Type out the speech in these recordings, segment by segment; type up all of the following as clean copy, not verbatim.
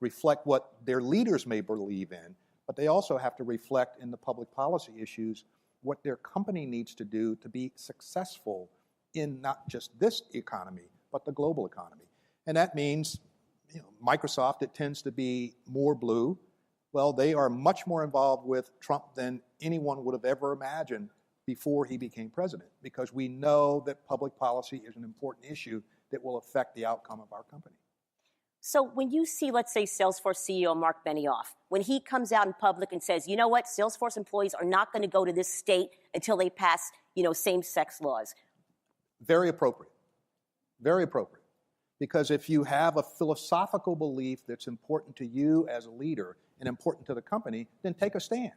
reflect what their leaders may believe in, but they also have to reflect in the public policy issues what their company needs to do to be successful in not just this economy, but the global economy. And that means, Microsoft, it tends to be more blue. Well, they are much more involved with Trump than anyone would have ever imagined before he became president, because we know that public policy is an important issue that will affect the outcome of our company. So when you see, let's say, Salesforce CEO Mark Benioff, when he comes out in public and says, you know what, Salesforce employees are not going to go to this state until they pass, same-sex laws. Very appropriate. Very appropriate. Because if you have a philosophical belief that's important to you as a leader and important to the company, then take a stand.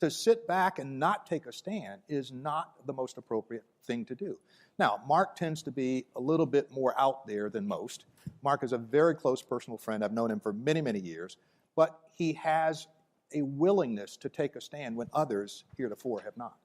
To sit back and not take a stand is not the most appropriate thing to do. Now, Mark tends to be a little bit more out there than most. Mark is a very close personal friend. I've known him for many, many years. But he has a willingness to take a stand when others heretofore have not.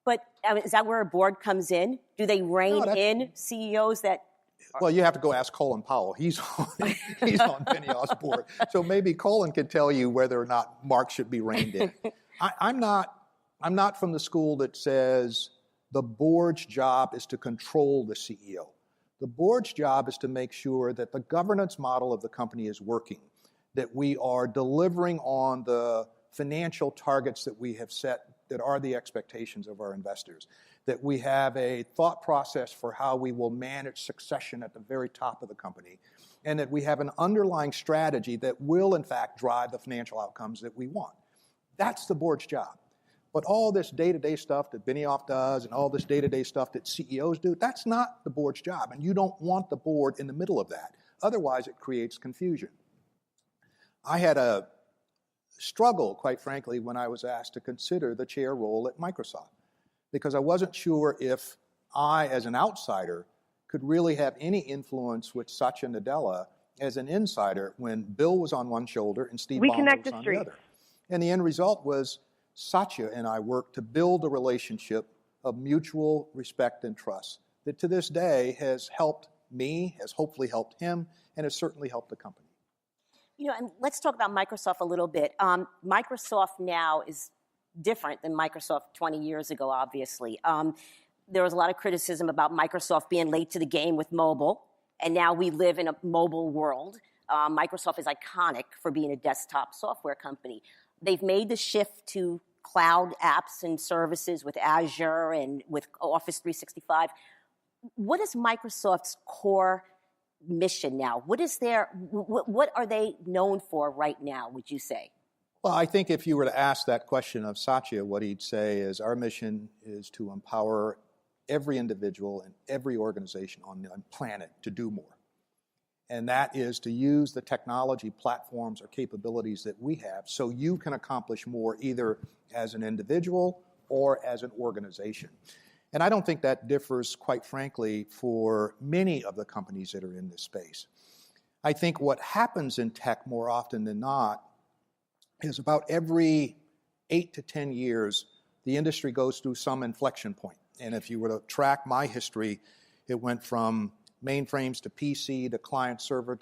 But is that where a board comes in? Do they rein in CEOs that... Well, you have to go ask Colin Powell. He's on Benioff's board. So maybe Colin can tell you whether or not Mark should be reined in. I'm not from the school that says the board's job is to control the CEO. The board's job is to make sure that the governance model of the company is working, that we are delivering on the financial targets that we have set that are the expectations of our investors, that we have a thought process for how we will manage succession at the very top of the company, and that we have an underlying strategy that will, in fact, drive the financial outcomes that we want. That's the board's job. But all this day-to-day stuff that Benioff does and all this day-to-day stuff that CEOs do, that's not the board's job. And you don't want the board in the middle of that. Otherwise, it creates confusion. I had a struggle, quite frankly, when I was asked to consider the chair role at Microsoft, because I wasn't sure if I, as an outsider, could really have any influence with Satya Nadella as an insider when Bill was on one shoulder and Steve Ballmer was on the other. And the end result was Satya and I worked to build a relationship of mutual respect and trust that to this day has helped me, has hopefully helped him, and has certainly helped the company. And let's talk about Microsoft a little bit. Microsoft now is different than Microsoft 20 years ago, obviously. There was a lot of criticism about Microsoft being late to the game with mobile, and now we live in a mobile world. Microsoft is iconic for being a desktop software company. They've made the shift to cloud apps and services with Azure and with Office 365. What is Microsoft's core mission now? What are they known for right now, would you say? Well, I think if you were to ask that question of Satya, what he'd say is our mission is to empower every individual and every organization on the planet to do more. And that is to use the technology platforms or capabilities that we have so you can accomplish more either as an individual or as an organization. And I don't think that differs, quite frankly, for many of the companies that are in this space. I think what happens in tech more often than not is about every 8 to 10 years, the industry goes through some inflection point. And if you were to track my history, it went from mainframes to PC to client server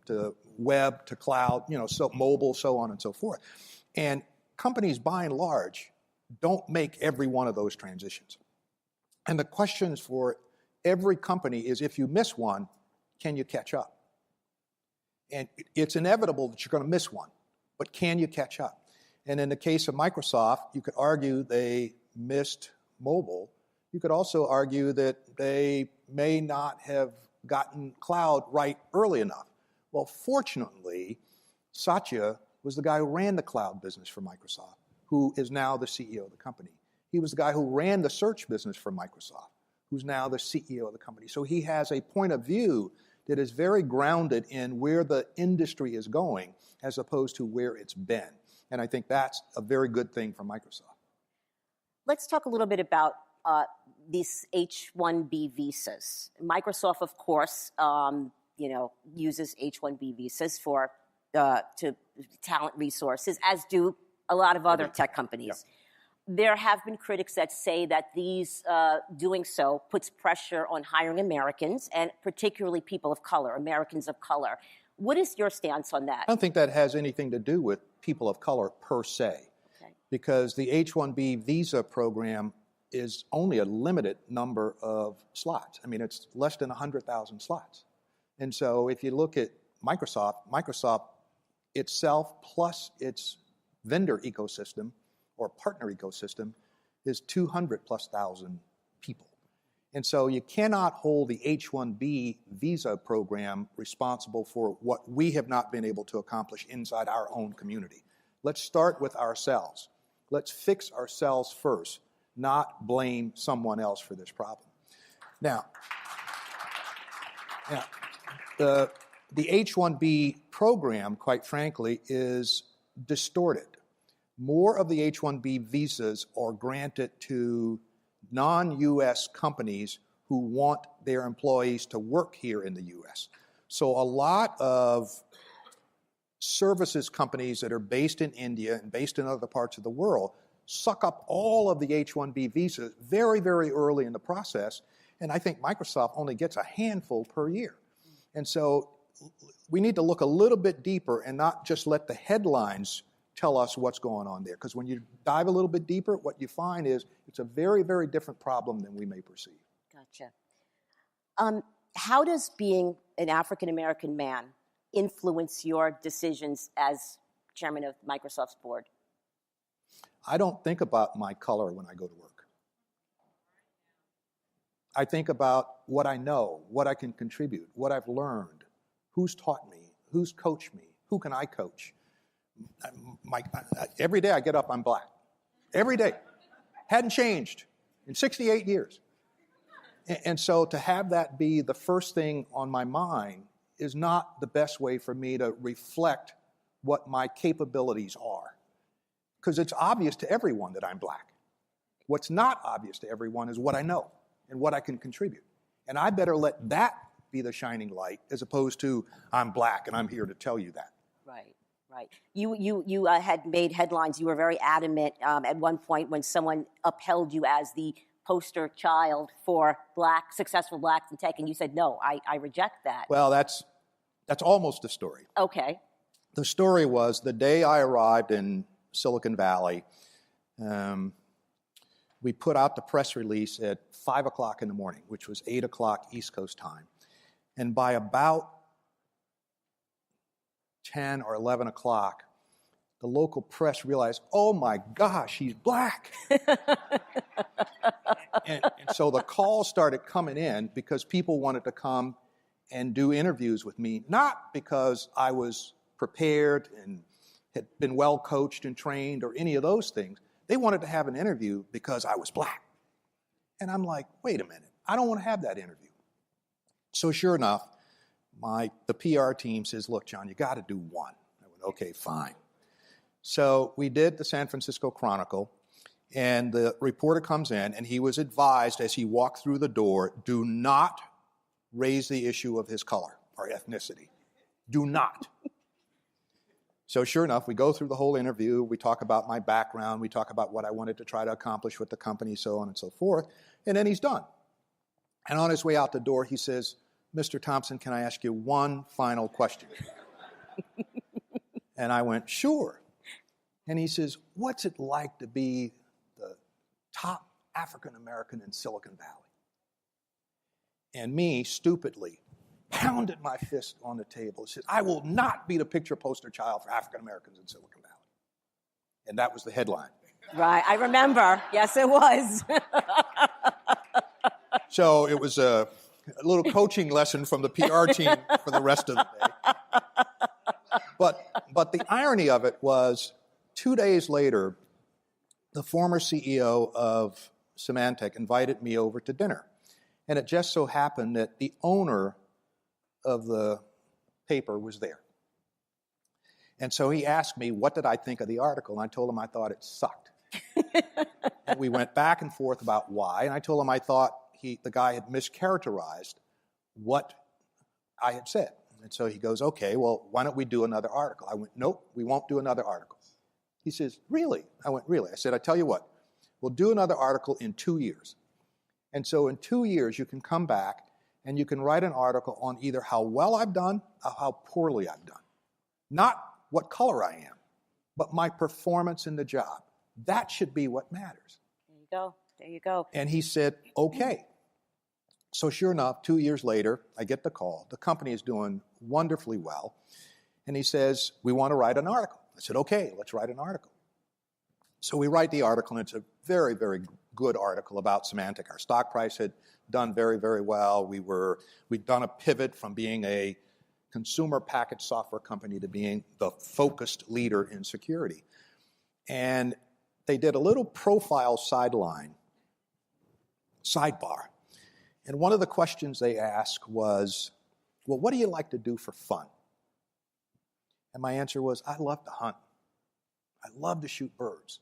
to web to cloud, so mobile, so on and so forth. And companies, by and large, don't make every one of those transitions. And the questions for every company is, if you miss one, can you catch up? And it's inevitable that you're going to miss one, but can you catch up? And in the case of Microsoft, you could argue they missed mobile. You could also argue that they may not have gotten cloud right early enough. Well, fortunately, Satya was the guy who ran the cloud business for Microsoft, who is now the CEO of the company. He was the guy who ran the search business for Microsoft, who's now the CEO of the company. So he has a point of view that is very grounded in where the industry is going as opposed to where it's been. And I think that's a very good thing for Microsoft. Let's talk a little bit about these H-1B visas. Microsoft, of course, uses H-1B visas for to talent resources, as do a lot of other tech companies. Yeah. There have been critics that say that these doing so puts pressure on hiring Americans, and particularly people of color, Americans of color. What is your stance on that? I don't think that has anything to do with people of color per se, because the H-1B visa program is only a limited number of slots. I mean, it's less than 100,000 slots. And so if you look at Microsoft itself plus its vendor ecosystem or partner ecosystem is 200,000+ people. And so you cannot hold the H-1B visa program responsible for what we have not been able to accomplish inside our own community. Let's start with ourselves. Let's fix ourselves first, not blame someone else for this problem. Now, the H-1B program, quite frankly, is distorted. More of the H-1B visas are granted to non-U.S. companies who want their employees to work here in the U.S. So a lot of services companies that are based in India and based in other parts of the world suck up all of the H-1B visas very, very early in the process, and I think Microsoft only gets a handful per year. And so we need to look a little bit deeper and not just let the headlines tell us what's going on there. Because when you dive a little bit deeper, what you find is it's a very, very different problem than we may perceive. Gotcha. How does being an African-American man influence your decisions as chairman of Microsoft's board? I don't think about my color when I go to work. I think about what I know, what I can contribute, what I've learned, who's taught me, who's coached me, who can I coach. Every day I get up, I'm black. Every day. Hadn't changed in 68 years. And so to have that be the first thing on my mind is not the best way for me to reflect what my capabilities are. Because it's obvious to everyone that I'm black. What's not obvious to everyone is what I know and what I can contribute. And I better let that be the shining light as opposed to I'm black and I'm here to tell you that. Right. Right. You had made headlines. You were very adamant at one point when someone upheld you as the poster child for successful blacks in tech, and you said, no, I reject that. Well, that's almost the story. Okay. The story was the day I arrived in Silicon Valley, we put out the press release at 5 o'clock in the morning, which was 8 o'clock East Coast time. And by about 10 or 11 o'clock, the local press realized, oh my gosh, he's black. and so the calls started coming in because people wanted to come and do interviews with me, not because I was prepared and had been well coached and trained or any of those things. They wanted to have an interview because I was black. And I'm like, wait a minute, I don't want to have that interview. So sure enough, the PR team says, look, John, you got to do one. I went, okay, fine. So we did the San Francisco Chronicle, and the reporter comes in, and he was advised as he walked through the door, do not raise the issue of his color or ethnicity. Do not. So sure enough, we go through the whole interview. We talk about my background. We talk about what I wanted to try to accomplish with the company, so on and so forth. And then he's done. And on his way out the door, he says, Mr. Thompson, can I ask you one final question? And I went, sure. And he says, what's it like to be the top African-American in Silicon Valley? And me, stupidly, pounded my fist on the table and said, I will not be the picture poster child for African-Americans in Silicon Valley. And that was the headline. Right, I remember. Yes, it was. So it was a little coaching lesson from the PR team for the rest of the day. But the irony of it was, 2 days later, the former CEO of Symantec invited me over to dinner. And it just so happened that the owner of the paper was there. And so he asked me, what did I think of the article? And I told him I thought it sucked. And we went back and forth about why. And I told him I thought the guy had mischaracterized what I had said. And so he goes, okay, well, why don't we do another article? I went, nope, we won't do another article. He says, really? I went, really? I said, I tell you what, we'll do another article in 2 years. And so in 2 years, you can come back and you can write an article on either how well I've done or how poorly I've done. Not what color I am, but my performance in the job. That should be what matters. There you go. There you go. And he said, okay. So sure enough, 2 years later, I get the call. The company is doing wonderfully well. And he says, we want to write an article. I said, okay, let's write an article. So we write the article, and it's a very, very good article about Symantec. Our stock price had done very, very well. We'd done a pivot from being a consumer packaged software company to being the focused leader in security. And they did a little profile sidebar. And one of the questions they asked was, well, what do you like to do for fun? And my answer was, I love to hunt. I love to shoot birds.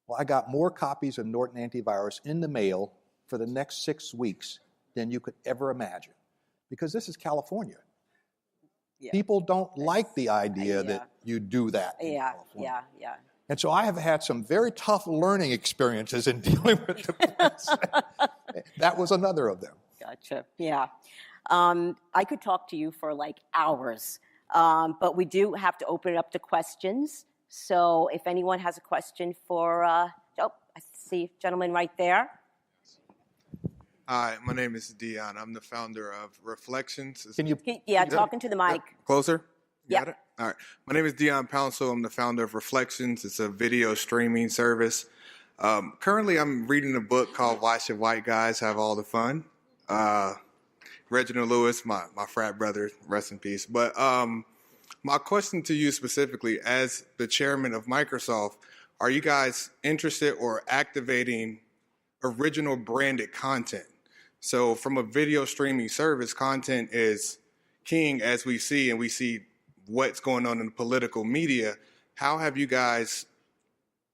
Well, I got more copies of Norton Antivirus in the mail for the next 6 weeks than you could ever imagine. Because this is California. Yeah. People don't like the idea that you do that in California. Yeah. And so I have had some very tough learning experiences in dealing with the press. That was another of them. Gotcha. Yeah. I could talk to you for like hours, but we do have to open it up to questions. So if anyone has a question for, I see a gentleman right there. Hi, my name is Dion. I'm the founder of Reflections. Talking to the mic. Closer? Yeah. Got it? All right. My name is Dion Pouncil. I'm the founder of Reflections. It's a video streaming service. Currently, I'm reading a book called Why Should White Guys Have All the Fun? Reginald Lewis, my frat brother, rest in peace. But my question to you specifically, as the chairman of Microsoft, are you guys interested or activating original branded content? So from a video streaming service, content is king, as we see, and we see what's going on in the political media. How have you guys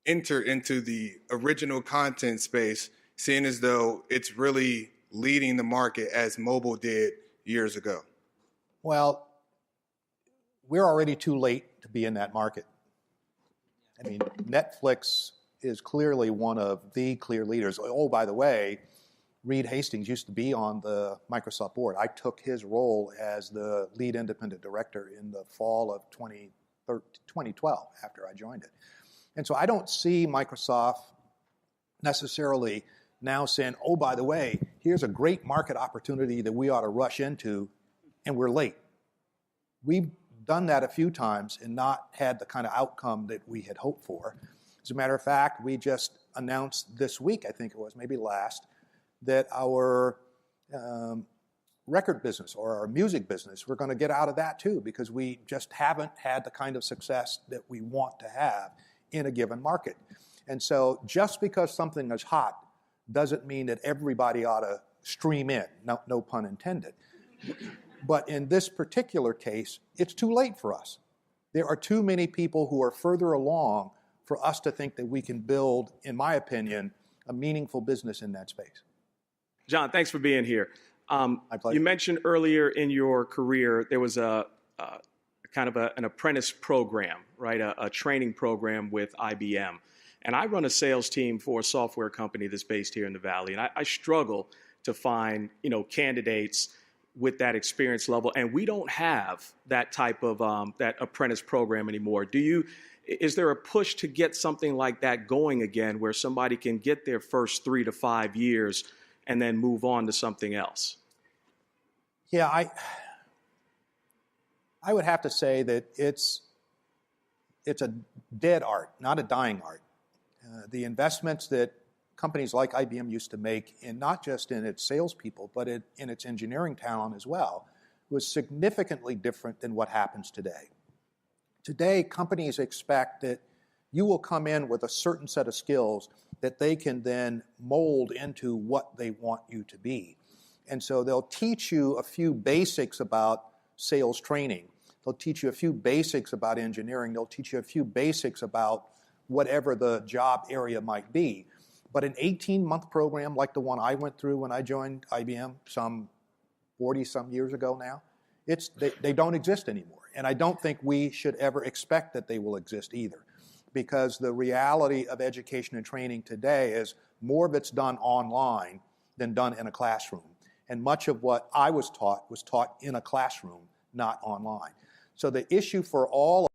entered into the original content space, seeing as though it's really leading the market as mobile did years ago? Well, we're already too late to be in that market. I mean, Netflix is clearly one of the clear leaders. Oh, by the way, Reed Hastings used to be on the Microsoft board. I took his role as the lead independent director in the fall of 2012 after I joined it. And so I don't see Microsoft necessarily now saying, oh, by the way, here's a great market opportunity that we ought to rush into, and we're late. We've done that a few times and not had the kind of outcome that we had hoped for. As a matter of fact, we just announced this week, I think it was, maybe last, that our record business or our music business, we're going to get out of that too, because we just haven't had the kind of success that we want to have in a given market. And so just because something is hot doesn't mean that everybody ought to stream in, no pun intended. But in this particular case, it's too late for us. There are too many people who are further along for us to think that we can build, in my opinion, a meaningful business in that space. John, thanks for being here. My pleasure. You mentioned earlier in your career there was a kind of an apprentice program, right? A training program with IBM. And I run a sales team for a software company that's based here in the Valley. And I struggle to find, candidates with that experience level. And we don't have that type of that apprentice program anymore. Is there a push to get something like that going again, where somebody can get their first 3 to 5 years and then move on to something else? Yeah, I would have to say that it's a dead art, not a dying art. The investments that companies like IBM used to make, in not just in its salespeople, but in its engineering talent as well, was significantly different than what happens today. Today, companies expect that you will come in with a certain set of skills that they can then mold into what they want you to be. And so they'll teach you a few basics about sales training. They'll teach you a few basics about engineering. They'll teach you a few basics about whatever the job area might be. But an 18-month program like the one I went through when I joined IBM some 40-some years ago now, they don't exist anymore. And I don't think we should ever expect that they will exist either, because the reality of education and training today is more of it's done online than done in a classroom. And much of what I was taught in a classroom, not online. So the issue for all